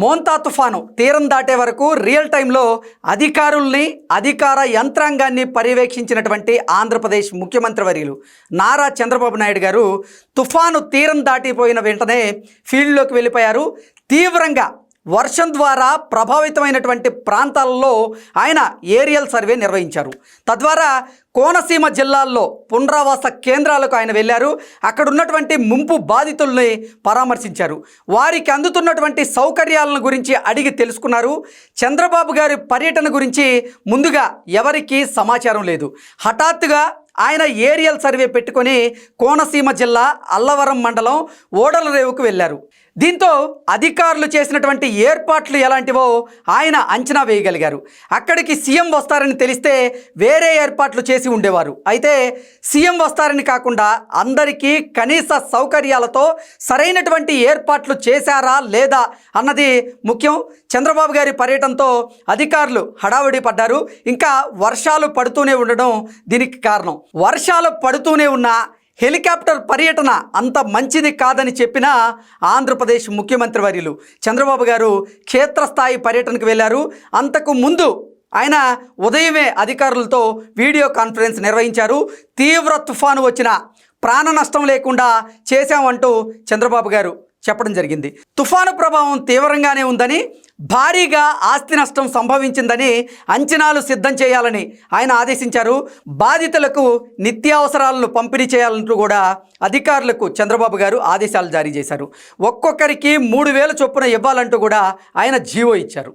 మోంతా తుఫాను తీరం దాటే వరకు రియల్ టైంలో అధికారుల్ని అధికార యంత్రాంగాన్ని పర్యవేక్షించినటువంటి ఆంధ్రప్రదేశ్ ముఖ్యమంత్రి వర్యులు నారా చంద్రబాబు నాయుడు గారు తుఫాను తీరం దాటిపోయిన వెంటనే ఫీల్డ్లోకి వెళ్ళిపోయారు. తీవ్రంగా వర్షం ద్వారా ప్రభావితమైనటువంటి ప్రాంతాలలో ఆయన ఏరియల్ సర్వే నిర్వహించారు. తద్వారా కోనసీమ జిల్లాల్లో పునరావాస కేంద్రాలకు ఆయన వెళ్ళారు. అక్కడ ఉన్నటువంటి ముంపు బాధితుల్ని పరామర్శించారు. వారికి అందుతున్నటువంటి సౌకర్యాలను గురించి అడిగి తెలుసుకున్నారు. చంద్రబాబు గారి పర్యటన గురించి ముందుగా ఎవరికీ సమాచారం లేదు. హఠాత్తుగా ఆయన ఏరియల్ సర్వే పెట్టుకొని కోనసీమ జిల్లా అల్లవరం మండలం ఓడల రేవుకు వెళ్ళారు. దీంతో అధికారులు చేసినటువంటి ఏర్పాట్లు ఎలాంటివో ఆయన అంచనా వేయగలిగారు. అక్కడికి సీఎం వస్తారని తెలిస్తే వేరే ఏర్పాట్లు చేసి ఉండేవారు. అయితే సీఎం వస్తారని కాకుండా అందరికీ కనీస సౌకర్యాలతో సరైనటువంటి ఏర్పాట్లు చేశారా లేదా అన్నది ముఖ్యం. చంద్రబాబు గారి పర్యటనతో అధికారులు హడావుడి పడ్డారు. ఇంకా వర్షాలు పడుతూనే ఉండడం దీనికి కారణం. వర్షాలు పడుతూనే ఉన్న హెలికాప్టర్ పర్యటన అంత మంచిది కాదని చెప్పిన ఆంధ్రప్రదేశ్ ముఖ్యమంత్రి వర్యులు చంద్రబాబు గారు క్షేత్రస్థాయి పర్యటనకు వెళ్ళారు. అంతకు ముందు ఆయన ఉదయమే అధికారులతో వీడియో కాన్ఫరెన్స్ నిర్వహించారు. తీవ్ర తుఫాను వచ్చిన ప్రాణ నష్టం లేకుండా చేశామంటూ చంద్రబాబు గారు చెప్పడం జరిగింది. తుఫాను ప్రభావం తీవ్రంగానే ఉందని, భారీగా ఆస్తి నష్టం సంభవించిందని అంచనాలు సిద్ధం చేయాలని ఆయన ఆదేశించారు. బాధితులకు నిత్యావసరాలను పంపిణీ చేయాలంటూ కూడా అధికారులకు చంద్రబాబు గారు ఆదేశాలు జారీ చేశారు. ఒక్కొక్కరికి 3,000 చొప్పున ఇవ్వాలంటూ కూడా ఆయన జీవో ఇచ్చారు.